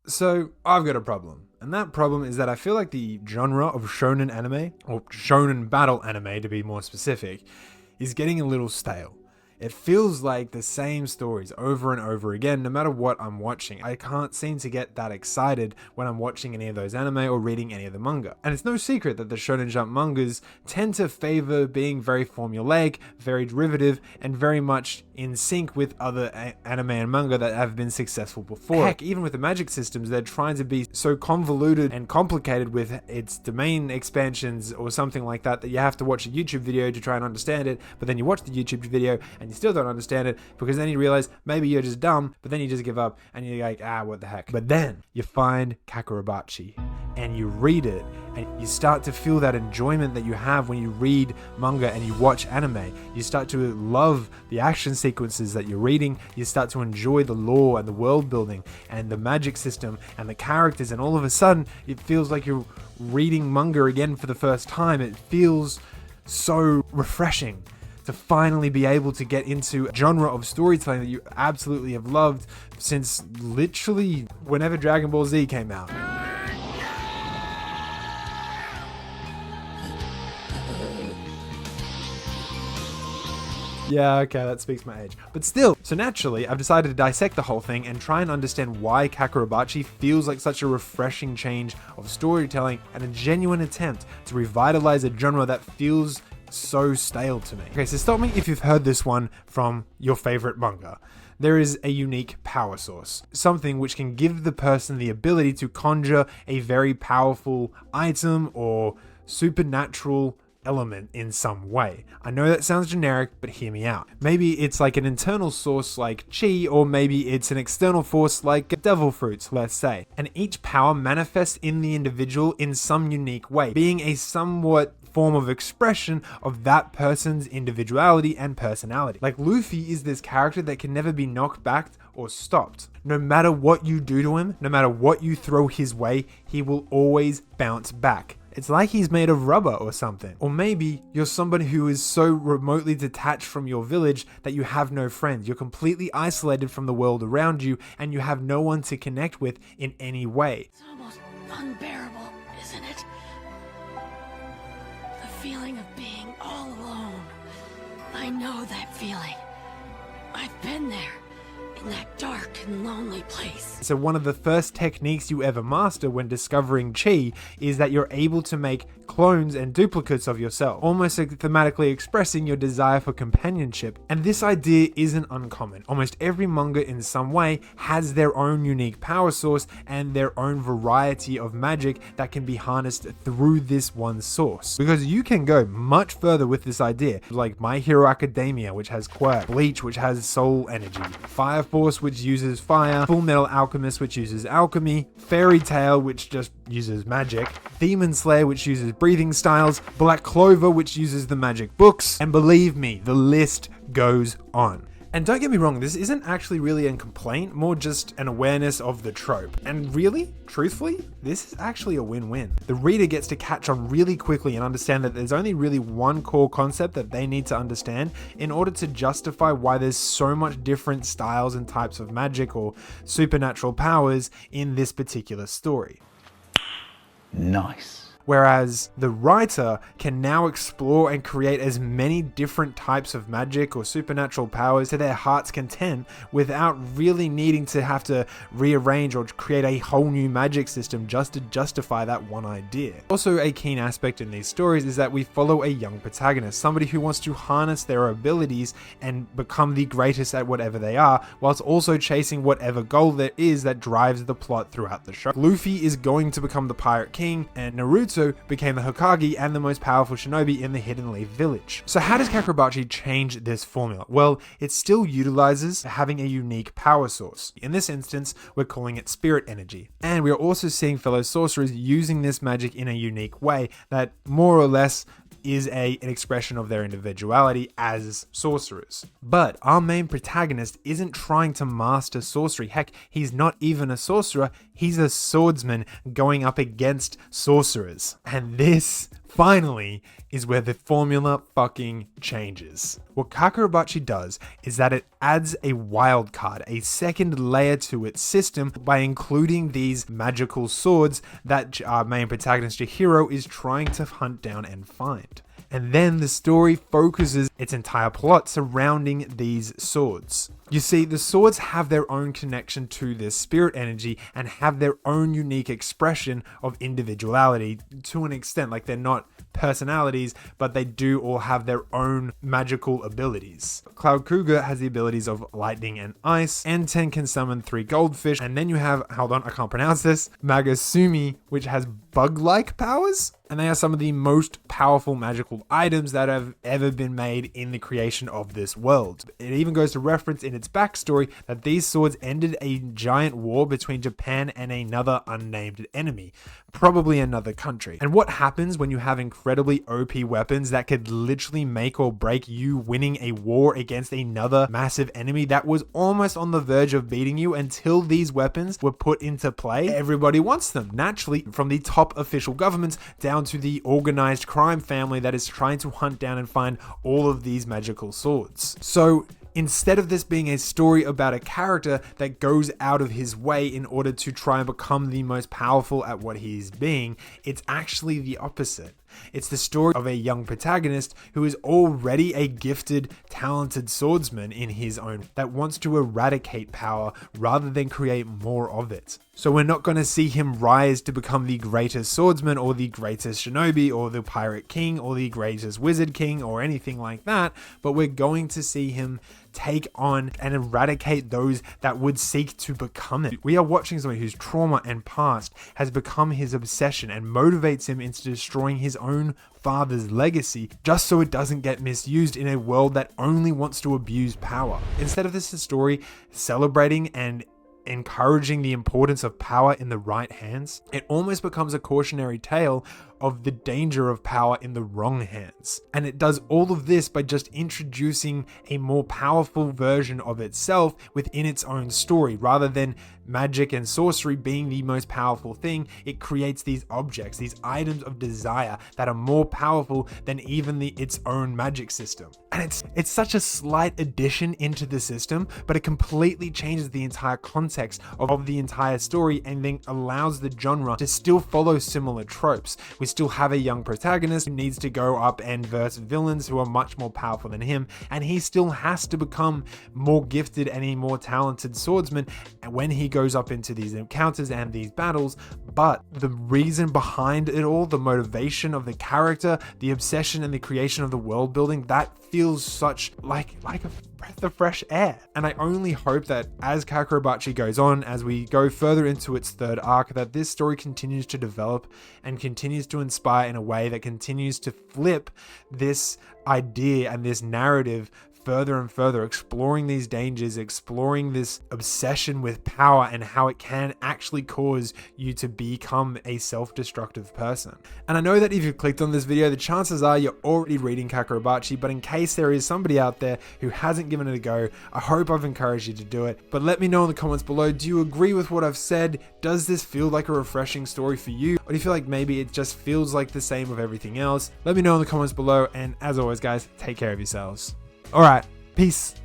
So I've got a problem. And that problem is that I feel like the genre of shonen anime, or shonen battle anime to be more specific, is getting a little stale. It feels like the same stories over and over again, no matter what I'm watching. I can't seem to get that excited when I'm watching any of those anime or reading any of the manga. And it's no secret that the Shonen Jump mangas tend to favor being very formulaic, very derivative, and very much in sync with other anime and manga that have been successful before. Heck, even with the magic systems, they're trying to be so convoluted and complicated with its domain expansions or something like that that you have to watch a YouTube video to try and understand it, but then you watch the YouTube video and you still don't understand it, because then you realize maybe you're just dumb, but then you just give up and you're like, what the heck. But then you find Kagurabachi and you read it and you start to feel that enjoyment that you have when you read manga and you watch anime. You start to love the action sequences that you're reading. You start to enjoy the lore and the world building and the magic system and the characters, and all of a sudden it feels like you're reading manga again for the first time. It feels so refreshing to finally be able to get into a genre of storytelling that you absolutely have loved since literally whenever Dragon Ball Z came out. Yeah, okay, that speaks my age. But still, so naturally, I've decided to dissect the whole thing and try and understand why Kagurabachi feels like such a refreshing change of storytelling and a genuine attempt to revitalize a genre that feels so stale to me. Okay, so stop me if you've heard this one from your favorite manga. There is a unique power source, something which can give the person the ability to conjure a very powerful item or supernatural element in some way. I know that sounds generic, but hear me out. Maybe it's like an internal source like chi, or maybe it's an external force like devil fruits, let's say. And each power manifests in the individual in some unique way, being a somewhat form of expression of that person's individuality and personality. Like Luffy is this character that can never be knocked back or stopped. No matter what you do to him, no matter what you throw his way, he will always bounce back. It's like he's made of rubber or something. Or maybe you're somebody who is so remotely detached from your village that you have no friends. You're completely isolated from the world around you and you have no one to connect with in any way. It's almost unbearable, isn't it? The feeling of being all alone. I know that feeling. I've been there, in that dark and lonely place. So one of the first techniques you ever master when discovering chi is that you're able to make clones and duplicates of yourself, almost like thematically expressing your desire for companionship. And this idea isn't uncommon. Almost every manga in some way has their own unique power source and their own variety of magic that can be harnessed through this one source. Because you can go much further with this idea, like My Hero Academia, which has quirk, Bleach, which has soul energy, Fire Force, which uses fire, Full Metal Alchemist, which uses alchemy, Fairy Tail, which just uses magic, Demon Slayer, which uses breathing styles, Black Clover, which uses the magic books, and believe me, the list goes on. And don't get me wrong, this isn't actually really a complaint, more just an awareness of the trope. And really, truthfully, this is actually a win-win. The reader gets to catch on really quickly and understand that there's only really one core concept that they need to understand in order to justify why there's so much different styles and types of magic or supernatural powers in this particular story. Nice. Whereas the writer can now explore and create as many different types of magic or supernatural powers to their heart's content without really needing to have to rearrange or create a whole new magic system just to justify that one idea. Also, a keen aspect in these stories is that we follow a young protagonist, somebody who wants to harness their abilities and become the greatest at whatever they are, whilst also chasing whatever goal there is that drives the plot throughout the show. Luffy is going to become the Pirate King, and Naruto became the Hokage and the most powerful shinobi in the Hidden Leaf Village. So how does Kagurabachi change this formula? Well, it still utilizes having a unique power source. In this instance, we're calling it spirit energy. And we're also seeing fellow sorcerers using this magic in a unique way that more or less is an expression of their individuality as sorcerers. But our main protagonist isn't trying to master sorcery. Heck, he's not even a sorcerer. He's a swordsman going up against sorcerers. And this finally is where the formula fucking changes. What Kagurabachi does is that it adds a wild card, a second layer to its system by including these magical swords that our main protagonist Chihiro is trying to hunt down and find. And then the story focuses its entire plot surrounding these swords. You see, the swords have their own connection to their spirit energy and have their own unique expression of individuality to an extent. Like, they're not personalities, but they do all have their own magical abilities. Cloud Cougar has the abilities of lightning and ice, and Ten can summon 3 goldfish, and then you have, hold on, I can't pronounce this, Magasumi, which has bug-like powers, and they are some of the most powerful magical items that have ever been made in the creation of this world. It even goes to reference in its backstory that these swords ended a giant war between Japan and another unnamed enemy, probably another country. And what happens when you have incredibly OP weapons that could literally make or break you winning a war against another massive enemy that was almost on the verge of beating you until these weapons were put into play? Everybody wants them, naturally, from the top official governments down to the organized crime family that is trying to hunt down and find all of these magical swords. So instead of this being a story about a character that goes out of his way in order to try and become the most powerful at what he's being, it's actually the opposite. It's the story of a young protagonist who is already a gifted, talented swordsman in his own that wants to eradicate power rather than create more of it. So we're not going to see him rise to become the greatest swordsman or the greatest shinobi or the pirate king or the greatest wizard king or anything like that, but we're going to see him take on and eradicate those that would seek to become it. We are watching somebody whose trauma and past has become his obsession and motivates him into destroying his own father's legacy just so it doesn't get misused in a world that only wants to abuse power. Instead of this story celebrating and encouraging the importance of power in the right hands, it almost becomes a cautionary tale of the danger of power in the wrong hands. And it does all of this by just introducing a more powerful version of itself within its own story. Rather than magic and sorcery being the most powerful thing, it creates these objects, these items of desire that are more powerful than even its own magic system. And it's such a slight addition into the system, but it completely changes the entire context of the entire story and then allows the genre to still follow similar tropes. We still have a young protagonist who needs to go up and verse villains who are much more powerful than him, and he still has to become more gifted and a more talented swordsman when he goes up into these encounters and these battles. But the reason behind it all, the motivation of the character, the obsession and the creation of the world building, that feels such like a breath of fresh air. And I only hope that as Kagurabachi goes on, as we go further into its third arc, that this story continues to develop and continues to inspire in a way that continues to flip this idea and this narrative further and further, exploring these dangers, exploring this obsession with power and how it can actually cause you to become a self-destructive person. And I know that if you've clicked on this video, the chances are you're already reading Kagurabachi, but in case there is somebody out there who hasn't given it a go, I hope I've encouraged you to do it. But let me know in the comments below, do you agree with what I've said? Does this feel like a refreshing story for you? Or do you feel like maybe it just feels like the same of everything else? Let me know in the comments below, and as always guys, take care of yourselves. Alright, peace.